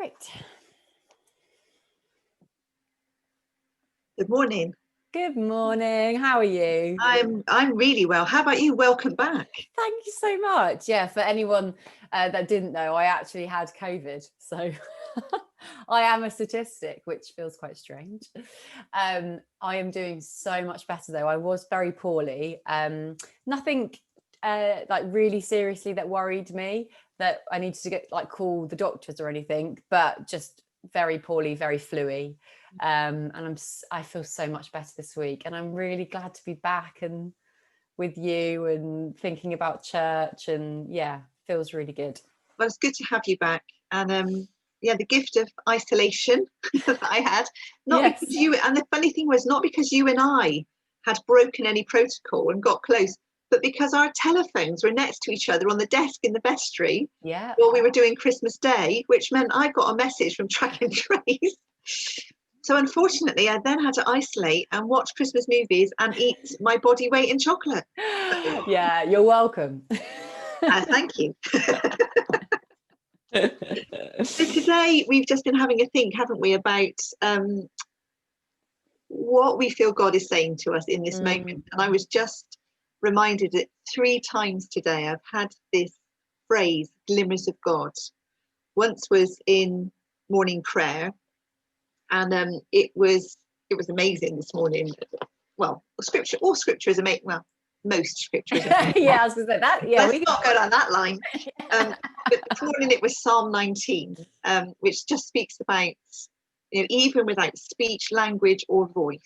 Great. Good morning. Good morning. How are you? I'm really well. How about you? Welcome back. Thank you so much. Yeah, for anyone that didn't know, I actually had COVID. So I am a statistic, which feels quite strange. I am doing so much better though. I was very poorly. Nothing like really seriously that worried me that I needed to get call the doctors or anything, but just very poorly, very fluey. And I feel so much better this week, and I'm really glad to be back and with you and thinking about church, and feels really good. Well, it's good to have you back. And the gift of isolation that I had, not Yes. because you, and the funny thing was not because you and I had broken any protocol and got close, but because our telephones were next to each other on the desk in the vestry while we were doing Christmas Day, which meant I got a message from Track and Trace. So unfortunately, I then had to isolate and watch Christmas movies and eat my body weight in chocolate. Yeah, you're welcome. Thank you. So today we've just been having a think, haven't we, about what we feel God is saying to us in this moment. And I was just reminded that 3 times today I've had this phrase, glimmers of God. Once was in morning prayer, and it was amazing this morning. Well, all scripture is amazing. Well, most scripture is amazing. Yeah, I was going to say that. Yeah, let's not go down that line. But this morning it was Psalm 19, which just speaks about, even without speech, language, or voice,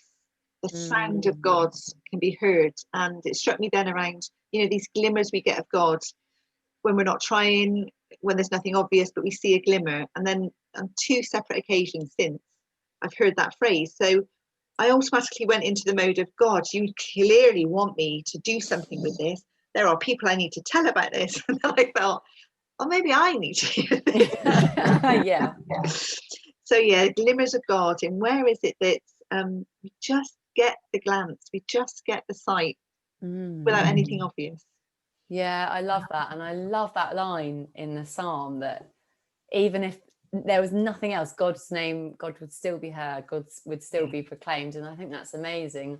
the sound of God can be heard. And it struck me then around, these glimmers we get of God when we're not trying, when there's nothing obvious, but we see a glimmer. And then on 2 separate occasions since, I've heard that phrase. So I automatically went into the mode of, God, you clearly want me to do something with this. There are people I need to tell about this. And then I felt, maybe I need to. Yeah. So glimmers of God. And where is it that we just get the glance, we just get the sight without anything obvious? Yeah, I love that. And I love that line in the Psalm that even if there was nothing else, God's name, God would still be heard, God would still be proclaimed. And I think that's amazing.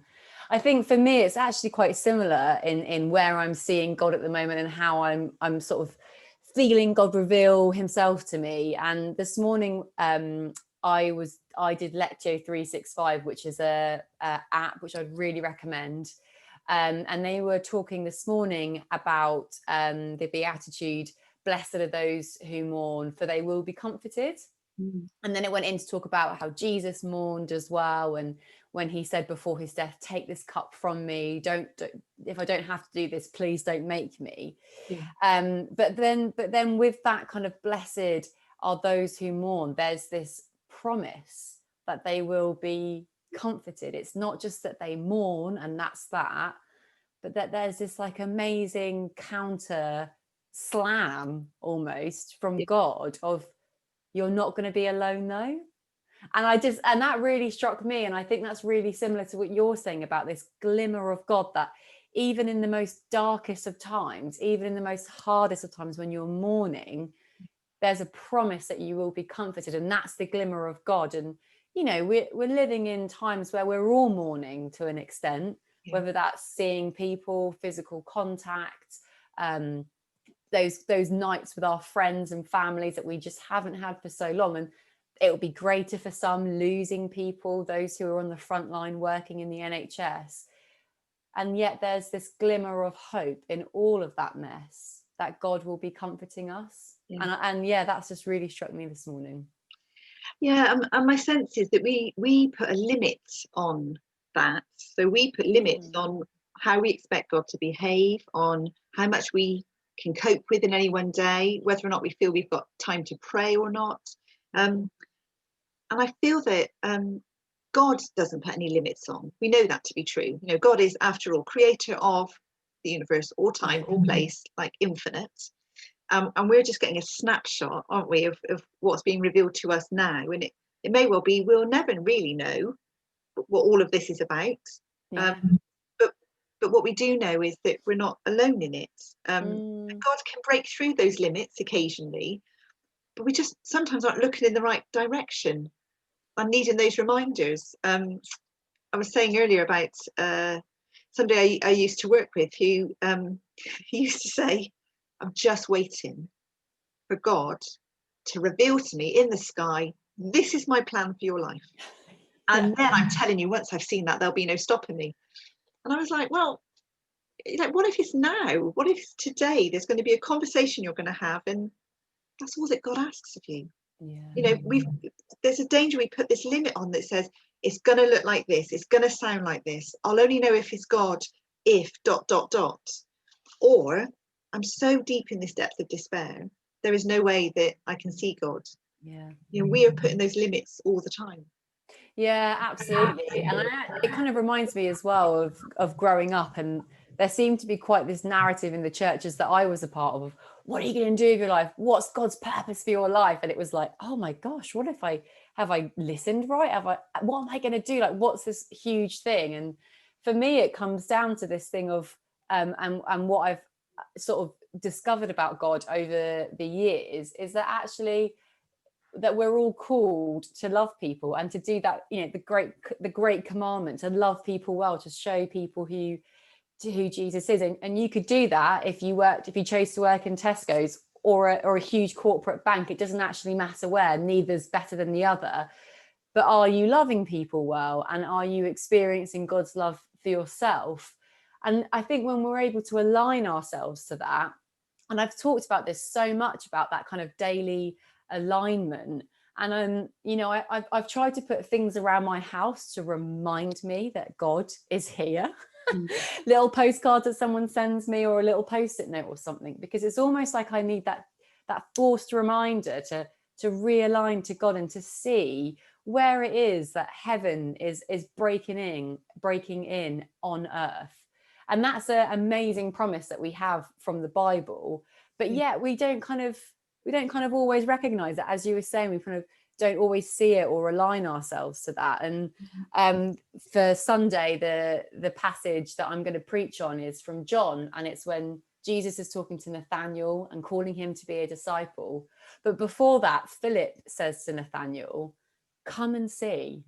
I think for me, it's actually quite similar in where I'm seeing God at the moment and how I'm sort of feeling God reveal himself to me. And this morning, I did Lectio 365, which is a app which I'd really recommend. And they were talking this morning about the Beatitude. Blessed are those who mourn, for they will be comforted. And then it went in to talk about how Jesus mourned as well. And when he said before his death, take this cup from me. Don't if I don't have to do this, please don't make me. Yeah. But then with that kind of blessed are those who mourn, there's this promise that they will be comforted. It's not just that they mourn and that's that, but that there's this amazing counter slam almost from God of, you're not going to be alone though. And that really struck me. And I think that's really similar to what you're saying about this glimmer of God, that even in the most darkest of times, even in the most hardest of times, when you're mourning, there's a promise that you will be comforted. And that's the glimmer of God. And, we're living in times where we're all mourning to an extent, whether that's seeing people, physical contact, those nights with our friends and families that we just haven't had for so long. And it will be greater for some, losing people, those who are on the front line working in the NHS. And yet there's this glimmer of hope in all of that mess, that God will be comforting us. And that's just really struck me this morning. And my sense is that we put a limit on that. So we put limits on how we expect God to behave, on how much we can cope with in any one day, whether or not we feel we've got time to pray or not. And I feel that God doesn't put any limits on. We know that to be true. God is, after all, creator of the universe, all time, all place, infinite. And we're just getting a snapshot, aren't we, of what's being revealed to us now. And it may well be we'll never really know what all of this is about. But what we do know is that we're not alone in it. God can break through those limits occasionally. but we just sometimes aren't looking in the right direction and needing those reminders. I was saying earlier about somebody I used to work with who he used to say, I'm just waiting for God to reveal to me in the sky, this is my plan for your life. And then I'm telling you, once I've seen that, there'll be no stopping me. And I was like, well, like, what if it's now? What if today there's going to be a conversation you're going to have, and that's all that God asks of you? Yeah. You know, there's a danger we put this limit on that says it's going to look like this, it's going to sound like this. I'll only know if it's God if ... Or I'm so deep in this depth of despair, there is no way that I can see God. Yeah. You know, we are putting those limits all the time. Yeah, absolutely. And it kind of reminds me as well of growing up, and there seemed to be quite this narrative in the churches that I was a part of what are you going to do with your life? What's God's purpose for your life? And it was like, oh my gosh, what if have I listened right? What am I going to do? Like, what's this huge thing? And for me, it comes down to this thing of, and what I've sort of discovered about God over the years is that actually, that we're all called to love people and to do that, you know, the great commandment to love people well, to show people who Jesus is. And you could do that if you chose to work in Tesco's or a huge corporate bank. It doesn't actually matter where, neither's better than the other. But are you loving people well, and are you experiencing God's love for yourself? And I think when we're able to align ourselves to that, and I've talked about this so much, about that kind of daily alignment. And you know, I've tried to put things around my house to remind me that God is here. Little postcards that someone sends me, or a little post-it note or something, because it's almost like I need that forced reminder to realign to God and to see where it is that heaven is breaking in on earth. And that's an amazing promise that we have from the Bible. But yet we don't kind of always recognize that. As you were saying, we kind of don't always see it or align ourselves to that. And for Sunday, the passage that I'm going to preach on is from John, and it's when Jesus is talking to Nathanael and calling him to be a disciple. But before that, Philip says to Nathanael, come and see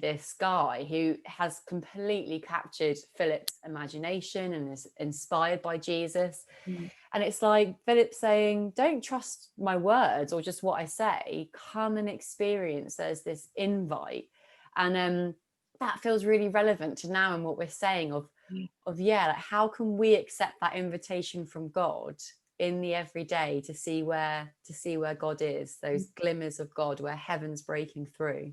this guy who has completely captured Philip's imagination and is inspired by Jesus. And it's like Philip saying, don't trust my words or just what I say, come and experience. There's this invite. And that feels really relevant to now and what we're saying of like, how can we accept that invitation from God in the everyday to see where God is, those glimmers of God, where heaven's breaking through.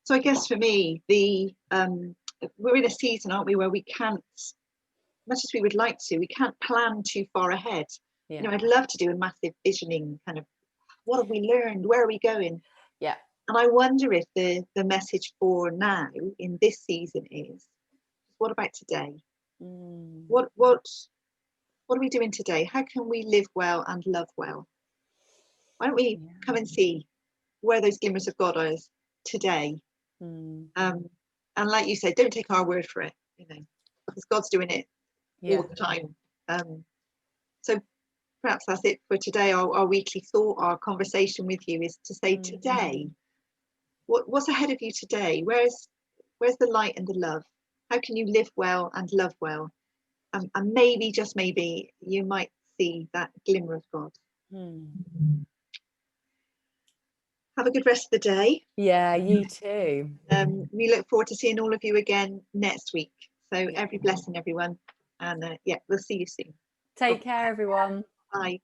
So I guess for me, we're in a season, aren't we, where we can't, much as we would like to, we can't plan too far ahead. You know, I'd love to do a massive visioning kind of, what have we learned, where are we going? And I wonder if the message for now in this season is, what about today? What are we doing today? How can we live well and love well? Why don't we come and see where those glimmers of God are today? And like you said, don't take our word for it, you know, because God's doing it all the time. So perhaps that's it for today. Our weekly thought, our conversation with you is to say today, what's ahead of you today? Where's the light and the love? How can you live well and love well? And maybe, just maybe, you might see that glimmer of God. Have a good rest of the day. Yeah, you too. We look forward to seeing all of you again next week. So every blessing, everyone. And we'll see you soon. Take care, everyone. Bye.